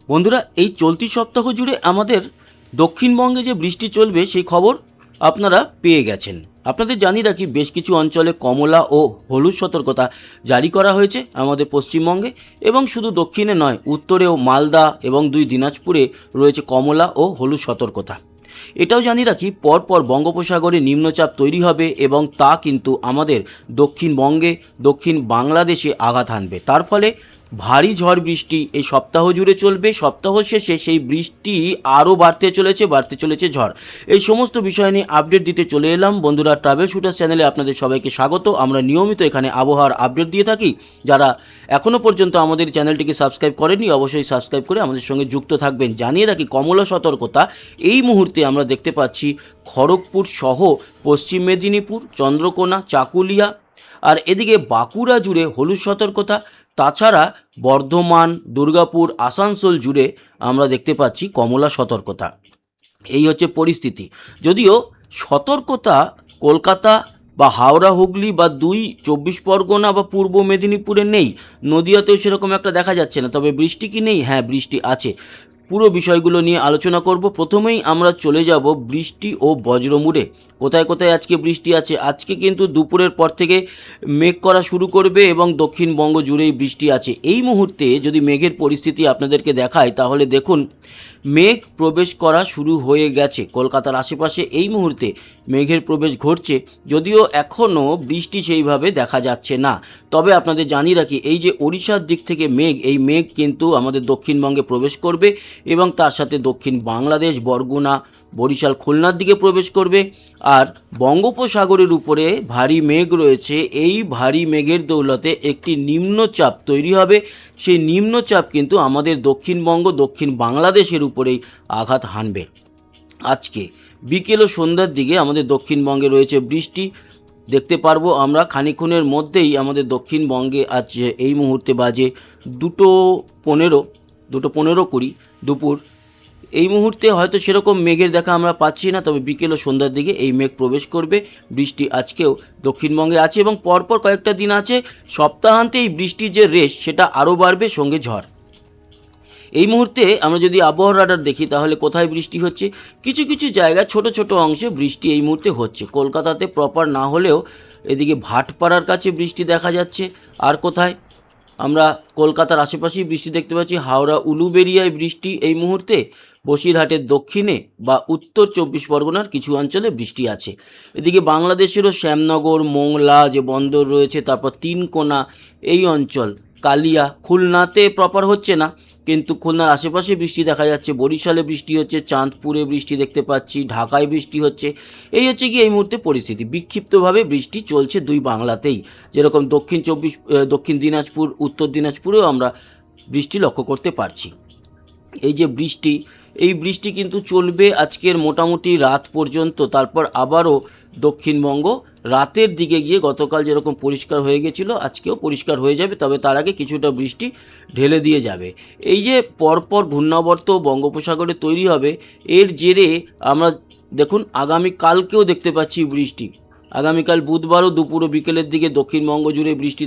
বন্ধুরা, এই চলতি সপ্তাহ জুড়ে আমাদের দক্ষিণবঙ্গে যে বৃষ্টি চলবে সেই খবর আপনারা পেয়ে গেছেন। আপনাদের জানিয়ে রাখি, বেশ কিছু অঞ্চলে কমলা ও হলুদ সতর্কতা জারি করা হয়েছে আমাদের পশ্চিমবঙ্গে, এবং শুধু দক্ষিণে নয়, উত্তরেও মালদা এবং 2 দিনাজপুরে রয়েছে কমলা ও হলুদ সতর্কতা। এটাও জানিয়ে রাখি, পরপর বঙ্গোপসাগরে নিম্নচাপ তৈরি হবে এবং তা কিন্তু আমাদের দক্ষিণবঙ্গে, দক্ষিণ বাংলাদেশে আঘাত হানবে। তার ফলে ভারী ঝড় বৃষ্টি এই সপ্তাহ জুড়ে চলবে। সপ্তাহ শেষে সেই বৃষ্টি আরও বাড়তে চলেছে ঝড়। এই সমস্ত বিষয় নিয়ে আপডেট দিতে চলে এলাম। বন্ধুরা, ট্রাভেল শুটার চ্যানেলে আপনাদের সবাইকে স্বাগত। আমরা নিয়মিত এখানে আবহাওয়ার আপডেট দিয়ে থাকি। যারা এখনও পর্যন্ত আমাদের চ্যানেলটিকে সাবস্ক্রাইব করেননি, অবশ্যই সাবস্ক্রাইব করে আমাদের সঙ্গে যুক্ত থাকবেন। জানিয়ে রাখি, কমলা সতর্কতা এই মুহূর্তে আমরা দেখতে পাচ্ছি খড়গপুর সহ পশ্চিম মেদিনীপুর, চন্দ্রকোনা, চাকুলিয়া আর এদিকে বাঁকুড়া জুড়ে হলুদ সতর্কতা। তাছাড়া বর্ধমান, দুর্গাপুর, আসানসোল জুড়ে আমরা দেখতে পাচ্ছি কমলা সতর্কতা। এই হচ্ছে পরিস্থিতি। যদিও সতর্কতা কলকাতা বা হাওড়া, হুগলি বা 24 পরগনা বা পূর্ব মেদিনীপুরে নেই, নদিয়াতেও সেরকম একটা দেখা যাচ্ছে না। তবে বৃষ্টি কি নেই? হ্যাঁ, বৃষ্টি আছে। পুরো বিষয়গুলো নিয়ে আলোচনা করব। প্রথমেই আমরা চলে যাব বৃষ্টি ও বজ্রমুড়ে। কোথায় কোথায় আজকে বৃষ্টি আছে? আজকে কিন্তু দুপুরের পর থেকে মেঘ করা শুরু করবে এবং দক্ষিণবঙ্গ জুড়েই বৃষ্টি আছে। এই মুহূর্তে যদি মেঘের পরিস্থিতি আপনাদেরকে দেখায়, তাহলে দেখুন মেঘ প্রবেশ করা শুরু হয়ে গেছে কলকাতার আশেপাশে। এই মুহূর্তে মেঘের প্রবেশ ঘটছে, যদিও এখনও বৃষ্টি সেইভাবে দেখা যাচ্ছে না। তবে আপনাদের জানিয়ে রাখি, এই যে ওড়িশার দিক থেকে মেঘ, এই মেঘ কিন্তু আমাদের দক্ষিণবঙ্গে প্রবেশ করবে এবং তার সাথে দক্ষিণ বাংলাদেশ, বরগুনা, বরিশাল, খুলনার দিকে প্রবেশ করবে। আর বঙ্গোপসাগরের উপরে ভারী মেঘ রয়েছে। এই ভারী মেঘের দৌলতে একটি নিম্নচাপ তৈরি হবে। সেই নিম্নচাপ কিন্তু আমাদের দক্ষিণবঙ্গ, দক্ষিণ বাংলাদেশের উপরেই আঘাত হানবে। আজকে বিকেল ও সন্ধ্যার দিকে আমাদের দক্ষিণবঙ্গে রয়েছে বৃষ্টি। দেখতে পারবো আমরা খানিক্ষণের মধ্যেই আমাদের দক্ষিণবঙ্গে আজ এই মুহূর্তে বাজে 2:15 দুপুর। এই মুহূর্তে হয়তো সেরকম মেঘের দেখা আমরা পাচ্ছি না, তবে বিকেল ও সন্ধ্যার দিকে এই মেঘ প্রবেশ করবে। বৃষ্টি আজকেও দক্ষিণবঙ্গে আছে এবং পরপর কয়েকটা দিন আছে। সপ্তাহান্তে এই বৃষ্টির যে রেশ, সেটা আরও বাড়বে, সঙ্গে ঝড়। এই মুহূর্তে আমরা যদি আবহাওয়ার রাডার দেখি, তাহলে কোথায় বৃষ্টি হচ্ছে? কিছু কিছু জায়গায় ছোট ছোট অংশে বৃষ্টি এই মুহূর্তে হচ্ছে। কলকাতাতে প্রপার না হলেও এদিকে ভাটপাড়ার কাছে বৃষ্টি দেখা যাচ্ছে। আর কোথায়? আমরা কলকাতার আশেপাশেই বৃষ্টি দেখতে পাচ্ছি। হাওড়া, উলুবেড়িয়ায় বৃষ্টি এই মুহূর্তে। বসিরহাটের দক্ষিণে বা উত্তর 24 পরগনার কিছু অঞ্চলে বৃষ্টি আছে। এদিকে বাংলাদেশেরও শ্যামনগর, মোংলা যে বন্দর রয়েছে, তারপর তিনকোনা এই অঞ্চল, কালিয়া, খুলনাতে প্রপার হচ্ছে না, কিন্তু খুলনার আশেপাশে বৃষ্টি দেখা যাচ্ছে। বরিশালে বৃষ্টি হচ্ছে, চাঁদপুরে বৃষ্টি দেখতে পাচ্ছি, ঢাকায় বৃষ্টি হচ্ছে। এই হচ্ছে কি এই মুহূর্তে পরিস্থিতি। বিক্ষিপ্তভাবে বৃষ্টি চলছে দুই বাংলাতেই। যেরকম দক্ষিণ দিনাজপুর, উত্তর দিনাজপুরেও আমরা বৃষ্টি লক্ষ্য করতে পারছি। এই যে বৃষ্টি, এই বৃষ্টি কিন্তু চলবে আজকের মোটামুটি রাত পর্যন্ত। তারপর আবারও দক্ষিণবঙ্গ রাতের দিকে গিয়ে, গতকাল যেরকম পরিষ্কার হয়ে গেছিলো, আজকেও পরিষ্কার হয়ে যাবে। তবে তার আগে কিছুটা বৃষ্টি ঢেলে দিয়ে যাবে। এই যে পরপর ঘূর্ণাবর্ত বঙ্গোপসাগরে তৈরি হবে, এর জেরে আমরা দেখুন আগামীকালকেও দেখতে পাচ্ছি বৃষ্টি। আগামীকাল বুধবারও দুপুর ও বিকেলের দিকে দক্ষিণবঙ্গ জুড়ে বৃষ্টি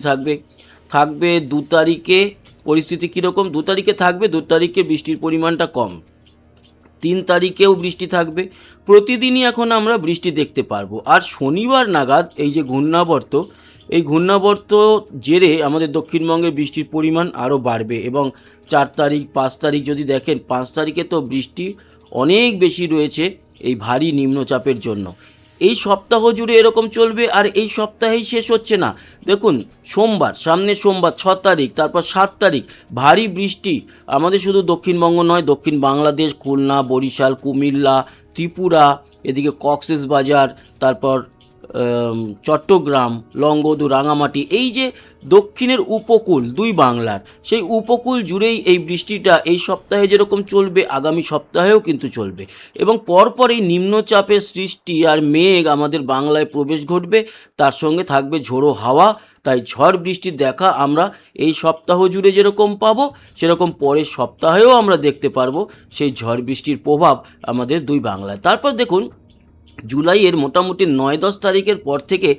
থাকবে 2 তারিখে। পরিস্থিতি কীরকম? 2 তারিখে থাকবে, 2 তারিখে বৃষ্টির পরিমাণটা কম। 3 তারিখেও বৃষ্টি থাকবে। প্রতিদিনই এখন আমরা বৃষ্টি দেখতে পারবো। আর শনিবার নাগাদ এই যে ঘূর্ণাবর্ত, এই ঘূর্ণাবর্ত জেরে আমাদের দক্ষিণবঙ্গের বৃষ্টির পরিমাণ আরও বাড়বে। এবং 4 তারিখ, 5 তারিখ যদি দেখেন, 5 তারিখে তো বৃষ্টি অনেক বেশি রয়েছে এই ভারী নিম্নচাপের জন্য। এই সপ্তাহ জুড়ে এরকম চলবে। আর এই সপ্তাহেই শেষ হচ্ছে না। দেখুন, সামনের সোমবার 6 তারিখ, তারপর 7 তারিখ ভারী বৃষ্টি আমাদের শুধু দক্ষিণবঙ্গ নয়, দক্ষিণ বাংলাদেশ, খুলনা, বরিশাল, কুমিল্লা, ত্রিপুরা, এদিকে কক্সবাজার, তারপর চট্টগ্রাম, লংগদু, রাঙামাটি, এই যে দক্ষিণের উপকূল দুই বাংলার, সেই উপকূল জুড়েই এই বৃষ্টিটা এই সপ্তাহে যেরকম চলবে, আগামী সপ্তাহেও কিন্তু চলবে। এবং পরপর এই নিম্নচাপের সৃষ্টি আর মেঘ আমাদের বাংলায় প্রবেশ ঘটবে, তার সঙ্গে থাকবে ঝোড়ো হাওয়া। তাই ঝড় বৃষ্টির দেখা আমরা এই সপ্তাহ জুড়ে যেরকম পাবো, সেরকম পরের সপ্তাহেও আমরা দেখতে পারবো সেই ঝড় বৃষ্টির প্রভাব আমাদের দুই বাংলায়। তারপর দেখুন, জুলাইয়ের মোটামুটি 9-10 তারিখের পর থেকে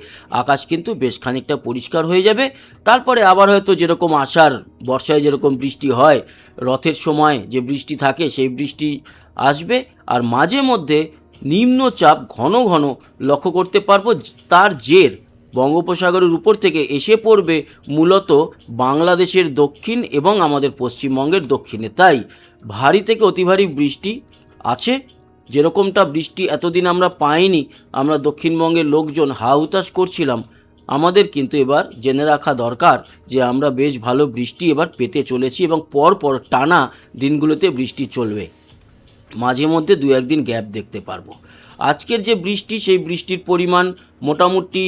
আকাশ কিন্তু বেশ খানিকটা পরিষ্কার হয়ে যাবে। তারপরে আবার হয়তো যেরকম আষাঢ় বর্ষায় যেরকম বৃষ্টি হয়, রথের সময় যে বৃষ্টি থাকে সেই বৃষ্টি আসবে। আর মাঝে মধ্যে নিম্নচাপ ঘন ঘন লক্ষ্য করতে পারবো, তার জের বঙ্গোপসাগরের উপর থেকে এসে পড়বে মূলত বাংলাদেশের দক্ষিণ এবং আমাদের পশ্চিমবঙ্গের দক্ষিণে। তাই ভারী থেকে অতি ভারী বৃষ্টি আছে। যেরকমটা বৃষ্টি এতদিন আমরা পাইনি, আমরা দক্ষিণবঙ্গের লোকজন হা হুতাশ করছিলাম, আমাদের কিন্তু এবার জেনে রাখা দরকার যে আমরা বেশ ভালো বৃষ্টি এবার পেতে চলেছি এবং পর টানা দিনগুলোতে বৃষ্টি চলবে, মাঝে মধ্যে 2-1 দিন গ্যাপ দেখতে পারবো। আজকের যে বৃষ্টি, সেই বৃষ্টির পরিমাণ মোটামুটি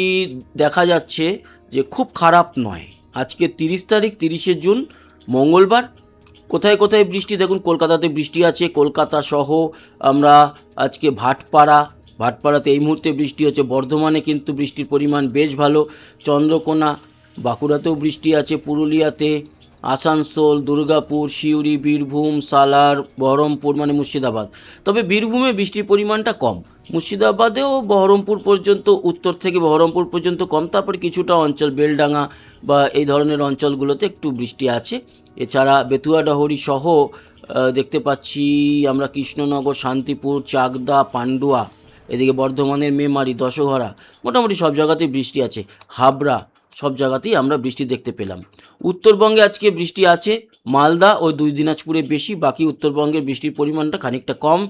দেখা যাচ্ছে যে খুব খারাপ নয়। আজকে 30 তারিখ, 30শে জুন, মঙ্গলবার। কোথায় কোথায় বৃষ্টি দেখুন, কলকাতাতে বৃষ্টি আছে, কলকাতা সহ আমরা আজকে ভাটপাড়াতে এই মুহূর্তে বৃষ্টি হচ্ছে। বর্ধমানে কিন্তু বৃষ্টির পরিমাণ বেশ ভালো, চন্দ্রকোনা, বাঁকুড়াতেও বৃষ্টি আছে, পুরুলিয়াতে, আসানসোল, দুর্গাপুর, সিউড়ি, বীরভূম, সালার, বহরমপুর মানে মুর্শিদাবাদ। তবে বীরভূমে বৃষ্টির পরিমাণটা কম, মুর্শিদাবাদেও বহরমপুর পর্যন্ত, উত্তর থেকে বহরমপুর পর্যন্ত কম। তারপর কিছুটা অঞ্চল বেলডাঙ্গা বা এই ধরনের অঞ্চলগুলোতে একটু বৃষ্টি আছে। এছাড়া বেতুয়াডহরি সহ দেখতে পাচ্ছি আমরা কৃষ্ণনগর, শান্তিপুর, চাকদা, পান্ডুয়া, এদিকে বর্ধমানের মেমারি, দশঘরা, মোটামুটি সব জায়গাতেই বৃষ্টি আছে। হাবড়া, সব জায়গাতেই আমরা বৃষ্টি দেখতে পেলাম। উত্তরবঙ্গে আজকে বৃষ্টি আছে, মালদা ও 2 দিনাজপুরে বেশি, বাকি উত্তরবঙ্গের বৃষ্টির পরিমাণটা খানিকটা কম।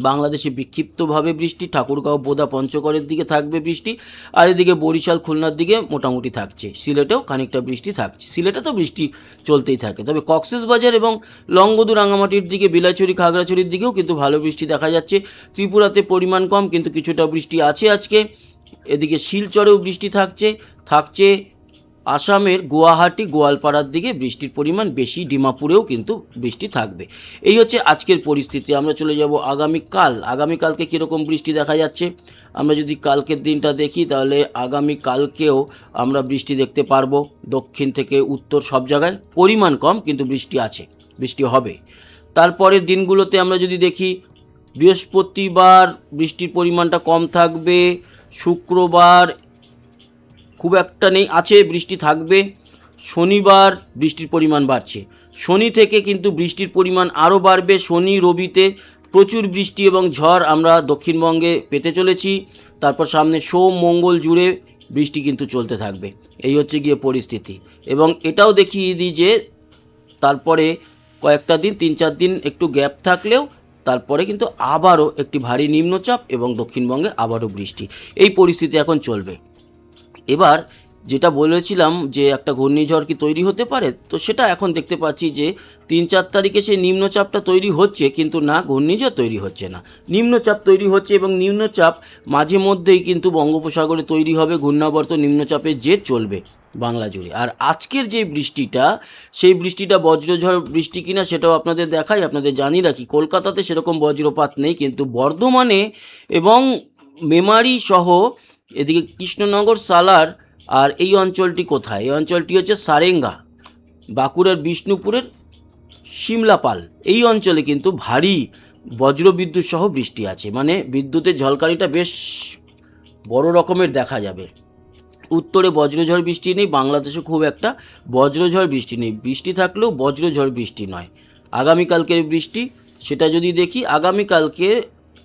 বাংলাদেশে বিক্ষিপ্তভাবে বৃষ্টি, ঠাকুরগাঁও, বোদা, পঞ্চগড়ের দিকে থাকবে বৃষ্টি, আর এদিকে বরিশাল, খুলনার দিকে মোটামুটি থাকছে। সিলেটেও খানিকটা বৃষ্টি থাকছে, সিলেটে তো বৃষ্টি চলতেই থাকে। তবে কক্সবাজার এবং লংগদু, রাঙামাটির দিকে, বিলাইছড়ি, খাগড়াছড়ির দিকেও কিন্তু ভালো বৃষ্টি দেখা যাচ্ছে। ত্রিপুরাতে পরিমাণ কম, কিন্তু কিছুটা বৃষ্টি আছে আজকে। এদিকে শিলচরেও বৃষ্টি থাকছে। আসামের গুয়াহাটি, গোয়ালপাড়ার দিকে বৃষ্টির পরিমাণ বেশি, ডিমাপুরেও কিন্তু বৃষ্টি থাকবে। এই হচ্ছে আজকের পরিস্থিতি। আমরা চলে যাব আগামীকালকে কীরকম বৃষ্টি দেখা যাচ্ছে। আমরা যদি কালকের দিনটা দেখি, তাহলে আগামীকালকেও আমরা বৃষ্টি দেখতে পারবো। দক্ষিণ থেকে উত্তর সব জায়গায় পরিমাণ কম, কিন্তু বৃষ্টি আছে, বৃষ্টি হবে। তারপরের দিনগুলোতে আমরা যদি দেখি, বৃহস্পতিবার বৃষ্টির পরিমাণটা কম থাকবে, শুক্রবার খুব একটা নেই, আছে, বৃষ্টি থাকবে। শনিবার বৃষ্টির পরিমাণ বাড়ছে, শনি থেকে কিন্তু বৃষ্টির পরিমাণ আরও বাড়বে। শনি রবিতে প্রচুর বৃষ্টি এবং ঝড় আমরা দক্ষিণবঙ্গে পেতে চলেছি। তারপর সামনে সোম মঙ্গল জুড়ে বৃষ্টি কিন্তু চলতে থাকবে। এই হচ্ছে গিয়ে পরিস্থিতি। এবং এটাও দেখিয়ে দিই যে তারপরে কয়েকটা দিন, 3-4 দিন একটু গ্যাপ থাকলেও তারপরে কিন্তু আবারও একটি ভারী নিম্নচাপ এবং দক্ষিণবঙ্গে আবারও বৃষ্টি, এই পরিস্থিতি এখন চলবে। এবার যেটা বলেছিলাম যে একটা ঘূর্ণিঝড় কি তৈরি হতে পারে, তো সেটা এখন দেখতে পাচ্ছি যে 3-4 তারিখে সেই নিম্নচাপটা তৈরি হচ্ছে, কিন্তু না, ঘূর্ণিঝড় তৈরি হচ্ছে না, নিম্নচাপ তৈরি হচ্ছে। এবং নিম্নচাপ মাঝে মধ্যেই কিন্তু বঙ্গোপসাগরে তৈরি হবে, ঘূর্ণাবর্ত নিম্নচাপের জের চলবে বাংলা জুড়ে। আর আজকের যে বৃষ্টিটা, সেই বৃষ্টিটা বজ্রঝড় বৃষ্টি কিনা সেটাও আপনাদের দেখাই। আপনাদের জানি রাখি, কলকাতাতে সেরকম বজ্রপাত নেই, কিন্তু বর্ধমানে এবং মেমারি সহ এদিকে কৃষ্ণনগর, সালার, আর এই অঞ্চলটি কোথায়, এই অঞ্চলটি হচ্ছে সারেঙ্গা, বাঁকুড়ার বিষ্ণুপুরের সিমলাপাল, এই অঞ্চলে কিন্তু ভারী বজ্রবিদ্যুৎ সহ বৃষ্টি আছে, মানে বিদ্যুতের ঝলকানিটা বেশ বড় রকমের দেখা যাবে। উত্তরে বজ্রঝড় বৃষ্টি নেই, বাংলাদেশে খুব একটা বজ্রঝড় বৃষ্টি নেই, বৃষ্টি থাকলেও বজ্রঝড় বৃষ্টি নয়। আগামীকালকের বৃষ্টি, সেটা যদি দেখি, আগামীকালকে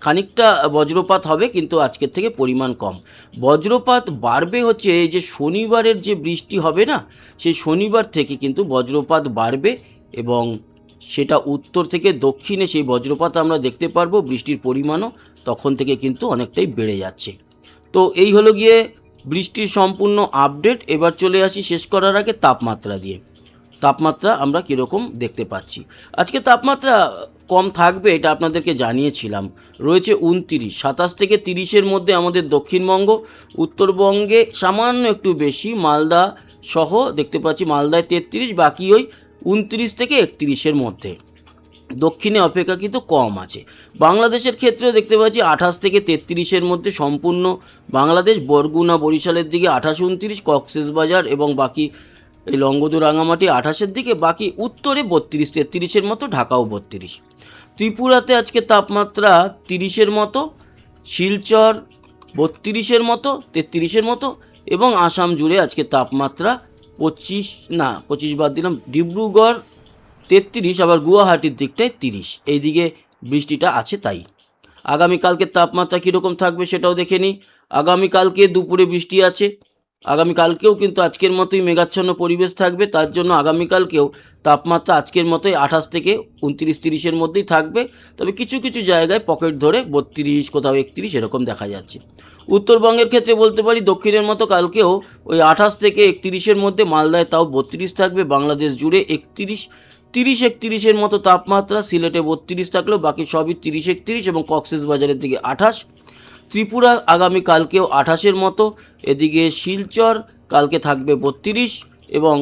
খানিকটা বজ্রপাত হবে, কিন্তু আজকের থেকে পরিমাণ কম। বজ্রপাত বাড়বে হচ্ছে এই যে শনিবারের যে বৃষ্টি হবে না, সেই শনিবার থেকে কিন্তু বজ্রপাত বাড়বে এবং সেটা উত্তর থেকে দক্ষিণে সেই বজ্রপাত আমরা দেখতে পারবো। বৃষ্টির পরিমাণও তখন থেকে কিন্তু অনেকটাই বেড়ে যাচ্ছে। তো এই হলো গিয়ে বৃষ্টির সম্পূর্ণ আপডেট। এবার চলে আসি শেষ করার আগে তাপমাত্রা দিয়ে। তাপমাত্রা আমরা কীরকম দেখতে পাচ্ছি। আজকে তাপমাত্রা কম থাকবে, এটা আপনাদেরকে জানিয়েছিলাম। রয়েছে 29, 27 থেকে 30-এর মধ্যে আমাদের দক্ষিণবঙ্গ, উত্তরবঙ্গে সামান্য একটু বেশি, মালদা সহ দেখতে পাচ্ছি মালদায় 33, বাকি ওই 29 থেকে 31-এর মধ্যে। দক্ষিণে অপেক্ষাকৃত কম আছে। বাংলাদেশের ক্ষেত্রেও দেখতে পাচ্ছি 28 থেকে 33-এর মধ্যে সম্পূর্ণ বাংলাদেশ, বরগুনা, বরিশালের দিকে 28-29, কক্সবাজার এবং বাকি এই লংগদু, রাঙামাটি 28-এর দিকে, বাকি উত্তরে 32-33-এর মতো, ঢাকাও 32। ত্রিপুরাতে আজকে তাপমাত্রা 30-এর মতো, শিলচর 32-এর মতো, 33-এর মতো, এবং আসাম জুড়ে আজকে তাপমাত্রা 25 বাদ দিলাম, ডিব্রুগড় 33, আবার গুয়াহাটির দিকটায় 30, এইদিকে বৃষ্টিটা আছে। তাই আগামীকালকে তাপমাত্রা কীরকম থাকবে সেটাও দেখে নিই। আগামীকালকে দুপুরে বৃষ্টি আছে। আগামীকালকেও কিন্তু আজকের মতোই মেঘাচ্ছন্ন পরিবেশ থাকবে, তার জন্য আগামীকালকেও তাপমাত্রা আজকের মতোই 28 থেকে 29-30-এর মধ্যেই থাকবে। তবে কিছু কিছু জায়গায় পকেট ধরে 32, কোথাও 31 এরকম দেখা যাচ্ছে। উত্তরবঙ্গের ক্ষেত্রে বলতে পারি দক্ষিণের মতো কালকেও ওই 28 থেকে 31-এর মধ্যে, মালদায় তাও 32 থাকবে, বাংলাদেশ জুড়ে 30-31-এর মতো তাপমাত্রা। সিলেটে 32 থাকলেও বাকি সবই 30-31, এবং কক্সবাজারের দিকে 28। ত্রিপুরা আগামীকালকেও 28-এর মতো, এদিকে শিলচর কালকে থাকবে 32, এবং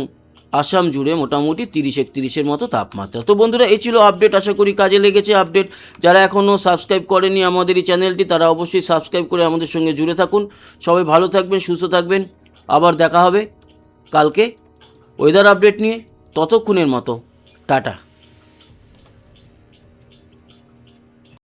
আসাম জুড়ে মোটামুটি 30-31-এর মতো তাপমাত্রা। তো বন্ধুরা, এই ছিল আপডেট, আশা করি কাজে লেগেছে আপডেট। যারা এখনও সাবস্ক্রাইব করেনি আমাদের এই চ্যানেলটি, তারা অবশ্যই সাবস্ক্রাইব করে আমাদের সঙ্গে জুড়ে থাকুন। সবাই ভালো থাকবেন, সুস্থ থাকবেন, আবার দেখা হবে কালকে ওয়েদার আপডেট নিয়ে। ততক্ষণের মতো টাটা।